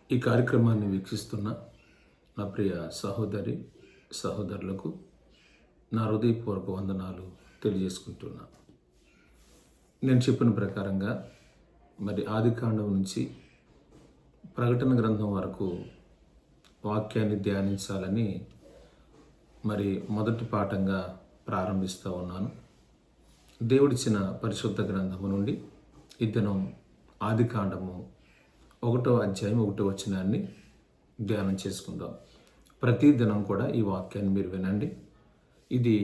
ఈ కార్యక్రమాన్ని వీక్షిస్తున్న నా ప్రియ సహోదరులకు నా హృదయపూర్వక వందనాలు తెలియజేసుకుంటున్నా. నేను చెప్పిన ప్రకారంగా ఆదికాండం నుంచి ప్రకటన గ్రంథం వరకు వాక్యాన్ని ధ్యానించాలని మొదటి పాఠంగా ప్రారంభిస్తూ ఉన్నాను. దేవుడిచ్చిన పరిశుద్ధ గ్రంథము నుండి ఈ దినం ఆదికాండము 1వ అధ్యాయం 1వ వచనాన్ని ధ్యానం చేసుకుందాం. ప్రతి దినం కూడా ఈ వాక్యాన్ని మీరు వినండి. ఇది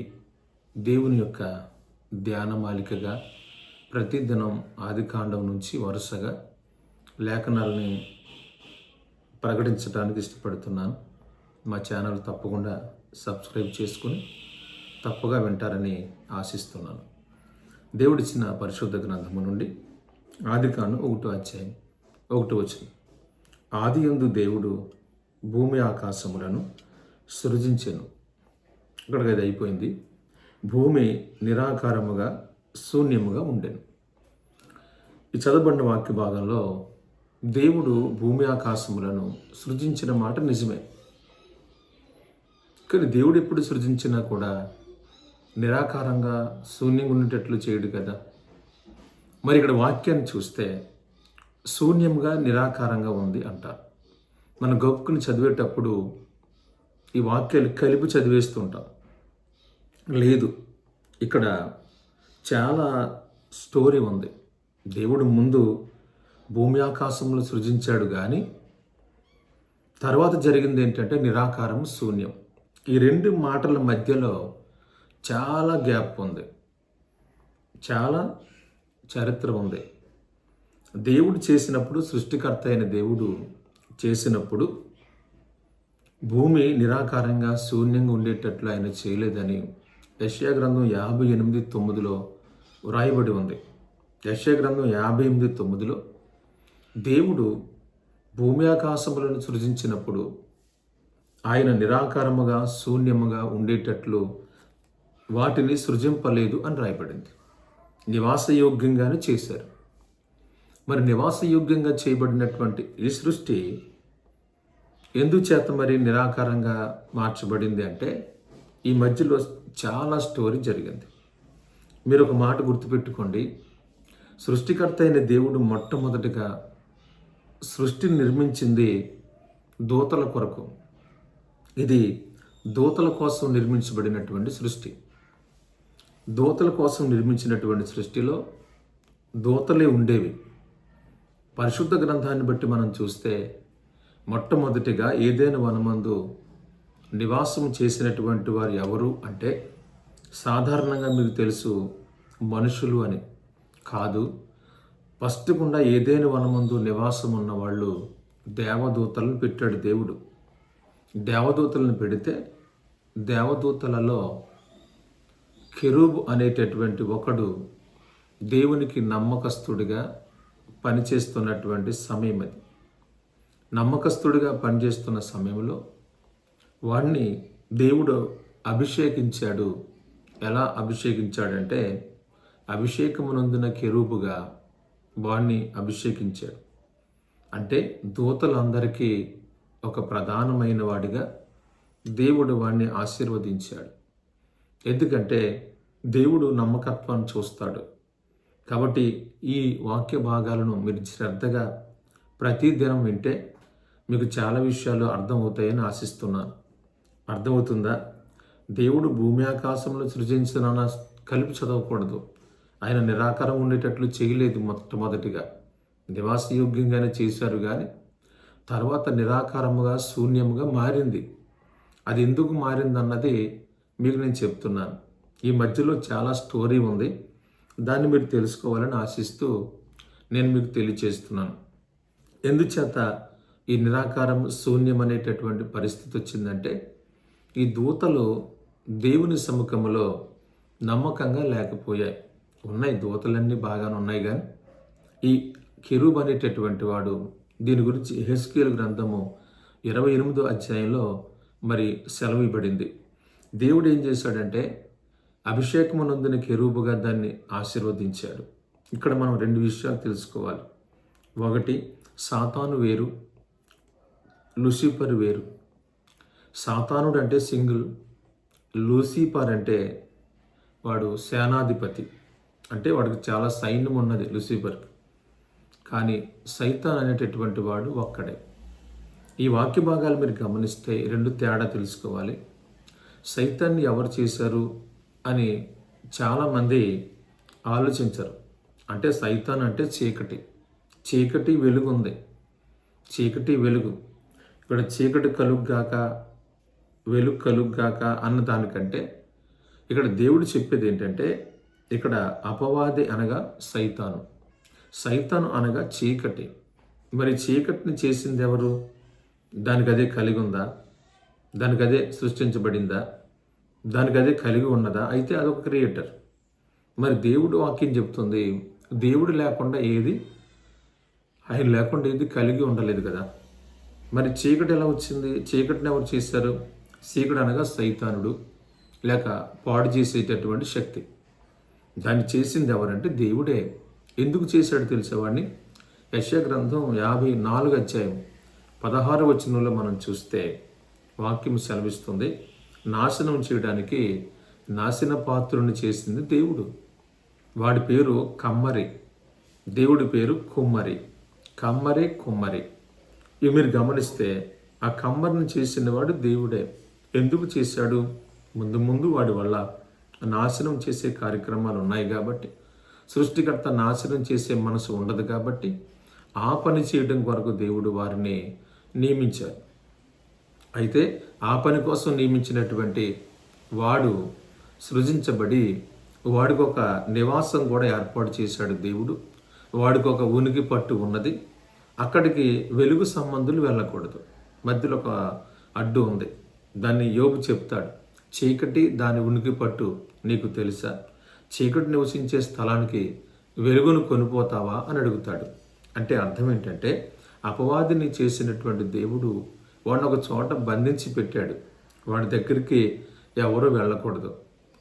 దేవుని యొక్క ధ్యానమాలికగా ప్రతి దినం ఆదికాండం నుంచి వరుసగా లేఖనాలని ప్రకటించడానికి ఇష్టపడుతున్నాను. మా ఛానల్ తప్పకుండా సబ్స్క్రైబ్ చేసుకుని తప్పగా వింటారని ఆశిస్తున్నాను. దేవుడిచ్చిన పరిశుద్ధ గ్రంథము నుండి ఆదికాండం 1వ అధ్యాయం 1వ వచనం. ఆదియందు దేవుడు భూమి ఆకాశములను సృజించెను. ఇక్కడికి అది అయిపోయింది. భూమి నిరాకారముగా శూన్యముగా ఉండెను. ఈ చదవబడిన వాక్య భాగంలో దేవుడు భూమి ఆకాశములను సృజించిన మాట నిజమే. కానీ దేవుడు ఎప్పుడు సృజించినా కూడా నిరాకారంగా శూన్యంగా ఉండేటట్లు చేయడు కదా. ఇక్కడ వాక్యాన్ని చూస్తే శూన్యంగా నిరాకారంగా ఉంది అంటారు. మనం గొప్పని చదివేటప్పుడు ఈ వాక్యాలు కలిపి చదివేస్తుంటాం. లేదు, ఇక్కడ చాలా స్టోరీ ఉంది. దేవుడు ముందు భూమి ఆకాశంలో సృజించాడు, కానీ తర్వాత జరిగింది ఏంటంటే నిరాకారం, శూన్యం. ఈ రెండు మాటల మధ్యలో చాలా గ్యాప్ ఉంది, చాలా చరిత్ర ఉంది. దేవుడు చేసినప్పుడు, సృష్టికర్త అయిన దేవుడు చేసినప్పుడు భూమి నిరాకారంగా శూన్యంగా ఉండేటట్లు ఆయన చేయలేదని యెషయా గ్రంథం 58:9 వ్రాయబడి ఉంది. యెషయా గ్రంథం 58:9 దేవుడు భూమి ఆకాశములను సృజించినప్పుడు ఆయన నిరాకారముగా శూన్యముగా ఉండేటట్లు వాటిని సృజింపలేదు అని రాయబడింది. నివాసయోగ్యంగానే చేశారు. నివాసయోగ్యంగా చేయబడినటువంటి ఈ సృష్టి ఎందుచేత నిరాకారంగా మార్చబడింది అంటే ఈ మధ్యలో చాలా స్టోరీ జరిగింది. మీరు ఒక మాట గుర్తుపెట్టుకోండి. సృష్టికర్త అయిన దేవుడు మొట్టమొదటిగా సృష్టిని నిర్మించింది దూతల కొరకు. ఇది దూతల కోసం నిర్మించబడినటువంటి సృష్టి. దూతల కోసం నిర్మించినటువంటి సృష్టిలో దూతలే ఉండేవి. పరిశుద్ధ గ్రంథాన్ని బట్టి మనం చూస్తే మొట్టమొదటిగా ఏదైనా వనమందు నివాసం చేసినటువంటి వారు ఎవరు అంటే సాధారణంగా మీకు తెలుసు మనుషులు అని కాదు. ఫస్ట్ గుండా ఏదైనా వనమందు నివాసం ఉన్న వాళ్ళు దేవదూతలను పెట్టాడు దేవుడు. దేవదూతలను పెడితే దేవదూతలలో కెరూబు అనేటటువంటి ఒకడు దేవునికి నమ్మకస్తుడిగా పనిచేస్తున్నటువంటి సమయం అది. నమ్మకస్తుడిగా పనిచేస్తున్న సమయంలో వాడిని దేవుడు అభిషేకించాడు. ఎలా అభిషేకించాడంటే అభిషేకమునందున కెరూబుగా వాడిని అభిషేకించాడు. అంటే దూతలందరికీ ఒక ప్రధానమైన వాడిగా దేవుడు వాడిని ఆశీర్వదించాడు. ఎందుకంటే దేవుడు నమ్మకత్వాన్ని చూస్తాడు. కాబట్టి ఈ వాక్య భాగాలను మీరు శ్రద్ధగా ప్రతి దినం వింటే మీకు చాలా విషయాలు అర్థమవుతాయని ఆశిస్తున్నాను. అర్థమవుతుందా? దేవుడు భూమి ఆకాశంలో సృజించిన కలిపి చదవకూడదు. ఆయన నిరాకారం ఉండేటట్లు చేయలేదు. మొట్టమొదటిగా నివాసయోగ్యంగానే చేశారు, కానీ తర్వాత నిరాకారముగా శూన్యముగా మారింది. అది ఎందుకు మారిందన్నది మీకు నేను చెప్తున్నాను. ఈ మధ్యలో చాలా స్టోరీ ఉంది. దాన్ని మీరు తెలుసుకోవాలని ఆశిస్తూ నేను మీకు తెలియచేస్తున్నాను. ఎందుచేత ఈ నిరాకారం శూన్యం అనేటటువంటి పరిస్థితి వచ్చిందంటే ఈ దూతలు దేవుని సముఖంలో నమ్మకంగా లేకపోయాయి. ఉన్నాయి, దూతలన్నీ బాగానే ఉన్నాయి, కానీ ఈ కెరూబు అనేటటువంటి వాడు, దీని గురించి యెహెజ్కేలు గ్రంథము 28వ అధ్యాయంలో సెలవు ఇవ్వబడింది. దేవుడు ఏం చేశాడంటే అభిషేకమునందున కెరూబుగా దాన్ని ఆశీర్వదించాడు. ఇక్కడ మనం రెండు విషయాలు తెలుసుకోవాలి. ఒకటి, సాతాను వేరు, లూసిఫర్ వేరు. సాతానుడు అంటే సింగిల్, లూసిఫర్ అంటే వాడు సేనాధిపతి. అంటే వాడికి చాలా సైన్యం ఉన్నది లూసిఫర్కి. కానీ సైతాన్ అనేటటువంటి వాడు ఒక్కడే. ఈ వాక్య భాగాలు మీరు గమనిస్తే రెండు తేడా తెలుసుకోవాలి. సైతాన్ని ఎవరు చేశారు అని చాలామంది ఆలోచించరు. అంటే సైతాన్ అంటే చీకటి, చీకటి వెలుగు ఉంది, చీకటి వెలుగు. ఇక్కడ చీకటి కలుగ్గాక వెలుగు కలుగ్గాక అన్న దానికంటే ఇక్కడ దేవుడు చెప్పేది ఏంటంటే, ఇక్కడ అపవాది అనగా సైతాను, సైతాను అనగా చీకటి. మరి చీకటిని చేసింది ఎవరు? దానికి అదే కలిగి ఉందా? దానికి అదే సృష్టించబడిందా? దానికి అదే కలిగి ఉన్నదా? అయితే అదొక క్రియేటర్. మరి దేవుడు వాక్యం చెప్తుంది, దేవుడు లేకుండా ఏది, ఆయన లేకుండా ఏది కలిగి ఉండలేదు కదా. మరి చీకటి ఎలా వచ్చింది? చీకటిని ఎవరు చేశారు? చీకటి అనగా సైతానుడు, లేక పాడు చేసేటటువంటి శక్తి. దాన్ని చేసింది ఎవరంటే దేవుడే. ఎందుకు చేశాడు తెలిసేవాడిని? యెషయా గ్రంథం 54 అధ్యాయం 16 వచనంలో మనం చూస్తే వాక్యం సెలవిస్తుంది, నాశనం చేయడానికి నాశన పాత్రుని చేసింది దేవుడు. వాడి పేరు కమ్మరి, దేవుడి పేరు కుమ్మరి. కమ్మరి కుమ్మరి. ఇవి మీరు గమనిస్తే ఆ కమ్మరిని చేసిన వాడు దేవుడే. ఎందుకు చేశాడు? ముందు ముందు వాడి వల్ల నాశనం చేసే కార్యక్రమాలు ఉన్నాయి కాబట్టి, సృష్టికర్త నాశనం చేసే మనసు ఉండదు కాబట్టి ఆ పని చేయడం కొరకు దేవుడు వారిని నియమించారు. అయితే ఆ పని కోసం నియమించినటువంటి వాడు సృజించబడి వాడికి ఒక నివాసం కూడా ఏర్పాటు చేశాడు దేవుడు. వాడికి ఒక ఉనికి పట్టు ఉన్నది. అక్కడికి వెలుగు సంబంధులు వెళ్ళకూడదు. మధ్యలో ఒక అడ్డు ఉంది. దాన్ని యోబు చెప్తాడు, చీకటి దాని ఉనికి పట్టు నీకు తెలుసా? చీకటి నివసించే స్థలానికి వెలుగును కొనిపోతావా అని అడుగుతాడు. అంటే అర్థం ఏంటంటే, అపవాదిని చేసినటువంటి దేవుడు వాడిని ఒక చోట బంధించి పెట్టాడు. వాడి దగ్గరికి ఎవరూ వెళ్ళకూడదు.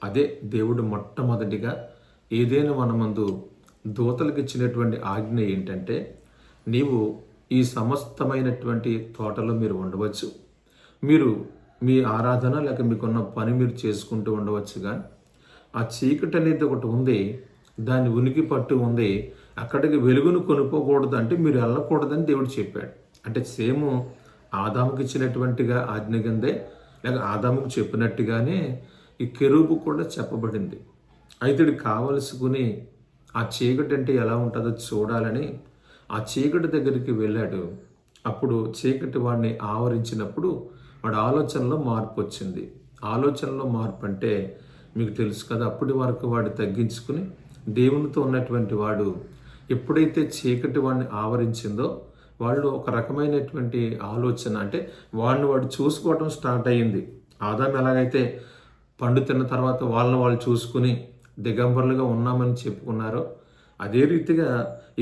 అదే దేవుడు మొట్టమొదటిగా ఏదైనా వనమందు దూతలకు ఇచ్చినటువంటి ఆజ్ఞ ఏంటంటే, నీవు ఈ సమస్తమైనటువంటి తోటలో మీరు ఉండవచ్చు, మీరు మీ ఆరాధన లేక మీకున్న పని మీరు చేసుకుంటూ ఉండవచ్చు. కానీ ఆ చీకటి అనేది ఒకటి ఉంది, దాని ఉనికి పట్టు ఉంది, అక్కడికి వెలుగును కొనుక్కోకూడదు, అంటే మీరు వెళ్ళకూడదని దేవుడు చెప్పాడు. అంటే సేమ్ ఆదాముకి ఇచ్చినటువంటిగా ఆజ్ఞ కిందే, లేక ఆదాముకు చెప్పినట్టుగానే ఈ కెరూబు కూడా చెప్పబడింది. అయితే ఇది కావలసుకుని ఆ చీకటి అంటే ఎలా ఉంటుందో చూడాలని ఆ చీకటి దగ్గరికి వెళ్ళాడు. అప్పుడు చీకటి వాడిని ఆవరించినప్పుడు వాడి ఆలోచనలో మార్పు వచ్చింది. ఆలోచనలో మార్పు అంటే మీకు తెలుసు కదా, అప్పటి వరకు వాడు తగ్గించుకుని దేవునితో ఉన్నటువంటి వాడు ఎప్పుడైతే చీకటి వాడిని ఆవరించిందో వాళ్ళు ఒక రకమైనటువంటి ఆలోచన, అంటే వాడిని వాడు చూసుకోవటం స్టార్ట్ అయ్యింది. ఆదాము ఎలాగైతే పండు తిన్న తర్వాత వాళ్ళని వాళ్ళు చూసుకుని దిగంబరులుగా ఉన్నామని చెప్పుకున్నారో, అదే రీతిగా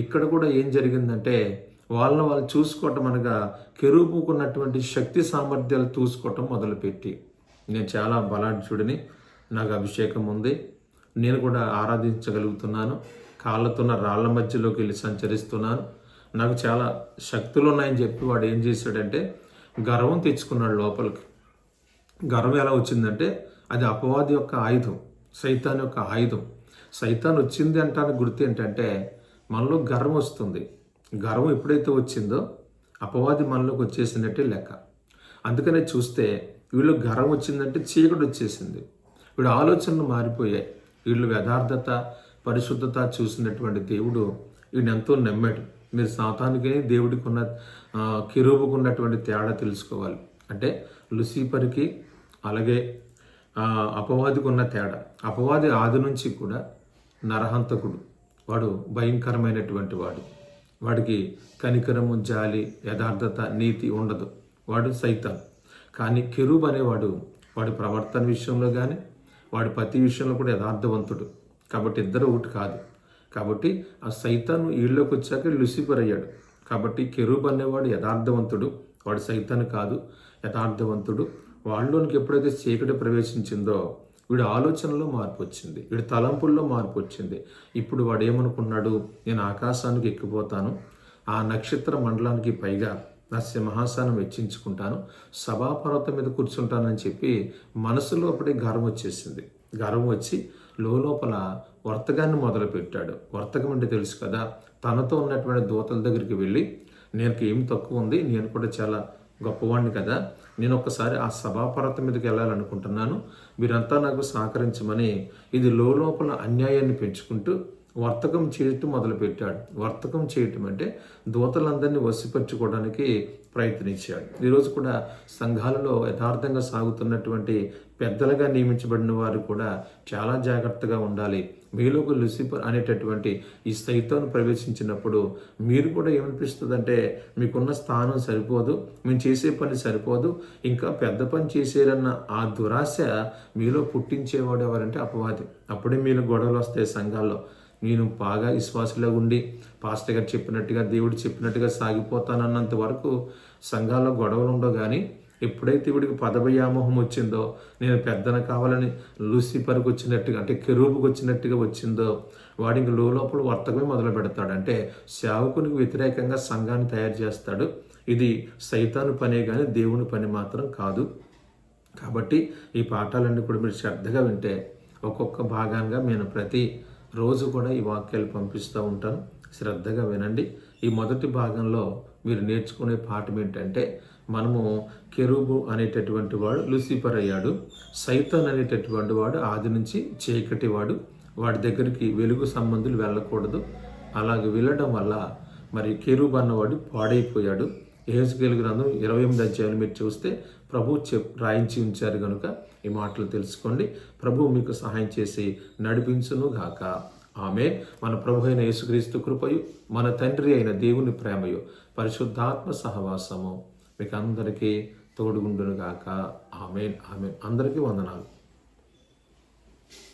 ఇక్కడ కూడా ఏం జరిగిందంటే వాళ్ళని వాళ్ళు చూసుకోవటం అనగా కెరూబుకున్నటువంటి శక్తి సామర్థ్యాలు చూసుకోవటం మొదలుపెట్టి, నేను చాలా బలాఢ్యుడిని, నాకు అభిషేకం ఉంది, నేను కూడా ఆరాధించగలుగుతున్నాను, కాళ్ళతున్న రాళ్ల మధ్యలోకి వెళ్ళి సంచరిస్తున్నాను, నాకు చాలా శక్తులు ఉన్నాయని చెప్పి వాడు ఏం చేశాడంటే గర్వం తెచ్చుకున్నాడు లోపలికి. గర్వం ఎలా వచ్చిందంటే అది అపవాది యొక్క ఆయుధం, సైతాన్ యొక్క ఆయుధం. సైతాన్ వచ్చింది అంటానికి గుర్తు ఏంటంటే మనలో గర్వం వస్తుంది. గర్వం ఎప్పుడైతే వచ్చిందో అపవాది మనలోకి వచ్చేసినట్టే లెక్క. అందుకనే చూస్తే వీళ్ళు గర్వం వచ్చిందంటే చీకటి వచ్చేసింది. వీడు ఆలోచనలు మారిపోయాయి. వీళ్ళు యథార్థత పరిశుద్ధత చూసినటువంటి దేవుడు వీడిని ఎంతో నమ్మాడు. మీరు సాతానికి దేవుడికి ఉన్న కెరూబుకు ఉన్నటువంటి తేడా తెలుసుకోవాలి. అంటే లూసిఫర్కి అలాగే అపవాదికి ఉన్న తేడా. అపవాది ఆది నుంచి కూడా నరహంతకుడు, వాడు భయంకరమైనటువంటి వాడు. వాడికి కనికరము, జాలి, యథార్థత, నీతి ఉండదు. వాడు సైతాన్. కానీ కెరూబు అనేవాడు వాడి ప్రవర్తన విషయంలో కానీ వాడి ప్రతి విషయంలో కూడా యథార్థవంతుడు. కాబట్టి ఇద్దరు ఒకటి కాదు. కాబట్టి ఆ సైతాను ఈళ్ళలోకి వచ్చాక లూసిఫర్ అయ్యాడు. కాబట్టి కెరూబు అనేవాడు యథార్థవంతుడు, వాడు సైతాను కాదు, యథార్థవంతుడు. వాళ్ళలోనికి ఎప్పుడైతే చీకటి ప్రవేశించిందో వీడి ఆలోచనలో మార్పు వచ్చింది, వీడి తలంపుల్లో మార్పు వచ్చింది. ఇప్పుడు వాడు ఏమనుకున్నాడు, నేను ఆకాశానికి ఎక్కిపోతాను, ఆ నక్షత్ర మండలానికి పైగా నా సింహాసనం వెచ్చించుకుంటాను, సభాపర్వతం మీద కూర్చుంటానని చెప్పి మనసులో అప్పుడే గర్వం వచ్చేసింది. గర్వం వచ్చి లోపల వర్తకాన్ని మొదలుపెట్టాడు. వర్తకం అంటే తెలుసు కదా, తనతో ఉన్నటువంటి దూతల దగ్గరికి వెళ్ళి, నేను ఏం తక్కువ ఉంది, నేను కూడా చాలా గొప్పవాడిని కదా, నేను ఒక్కసారి ఆ సభాపర్వతం మీదకి వెళ్ళాలనుకుంటున్నాను, మీరంతా నాకు సహకరించమని ఇది లోపల అన్యాయాన్ని పెంచుకుంటూ వర్తకం చేయటం మొదలుపెట్టాడు. వర్తకం చేయటం అంటే దూతలందరినీ వశపరచుకోవడానికి ప్రయత్నించాడు. ఈరోజు కూడా సంఘాలలో యథార్థంగా సాగుతున్నటువంటి పెద్దలుగా నియమించబడిన వారు కూడా చాలా జాగ్రత్తగా ఉండాలి. మీలోకి లూసిఫర్ అనేటటువంటి ఈ సైతాను ప్రవేశించినప్పుడు మీరు కూడా ఏమనిపిస్తుందంటే, మీకున్న స్థానం సరిపోదు, మేము చేసే పని సరిపోదు, ఇంకా పెద్ద పని చేసేరన్న ఆ దురాశ మీలో పుట్టించేవాడు ఎవరంటే అపవాది. అప్పుడే మీలో గొడవలు వస్తాయి సంఘాల్లో. నేను బాగా విశ్వాసంలో ఉండి పాస్టర్ గారు చెప్పినట్టుగా, దేవుడు చెప్పినట్టుగా సాగిపోతానన్నంత వరకు సంఘాల్లో గొడవలు ఉండవు. కానీ ఎప్పుడైతే వీడికి పదవ్యామోహం వచ్చిందో, నేను పెద్దన కావాలని లూసిఫర్కి వచ్చినట్టుగా, అంటే కెరూబుకి వచ్చినట్టుగా వచ్చిందో, వాడికి లోపల వర్తకమే మొదలు పెడతాడు. అంటే సేవకునికి వ్యతిరేకంగా సంఘాన్ని తయారు చేస్తాడు. ఇది సైతాను పనే కానీ దేవుని పని మాత్రం కాదు. కాబట్టి ఈ పాఠాలన్నీ కూడా మీరు శ్రద్ధగా వింటే, ఒక్కొక్క భాగంగా నేను ప్రతి రోజు కూడా ఈ వాక్యాలు పంపిస్తూ ఉంటాను. శ్రద్ధగా వినండి. ఈ మొదటి భాగంలో మీరు నేర్చుకునే పాఠం ఏంటంటే, మనము కెరూబు అనేటటువంటి వాడు లూసిఫర్ అయ్యాడు. సైతాన్ అనేటటువంటి వాడు ఆది నుంచి చీకటి వాడు. వాడి దగ్గరికి వెలుగు సంబంధులు వెళ్ళకూడదు. అలాగే వెళ్ళడం వల్ల మరి కెరూబు అన్నవాడు పాడైపోయాడు. యెహెజ్కేలు గ్రంథం 28 అధ్యాయాలు మీరు చూస్తే ప్రభు రాయించి ఉంచారు కనుక ఈ మాటలు తెలుసుకోండి. ప్రభు మీకు సహాయం చేసి నడిపించును గాక. ఆమేన్. మన ప్రభు అయిన యేసుక్రీస్తు కృపయు, మన తండ్రి అయిన దేవుని ప్రేమయు, పరిశుద్ధాత్మ సహవాసము మీకు అందరికీ తోడుగుండును గాక. ఆమేన్. ఆమేన్. అందరికీ వందనాలు.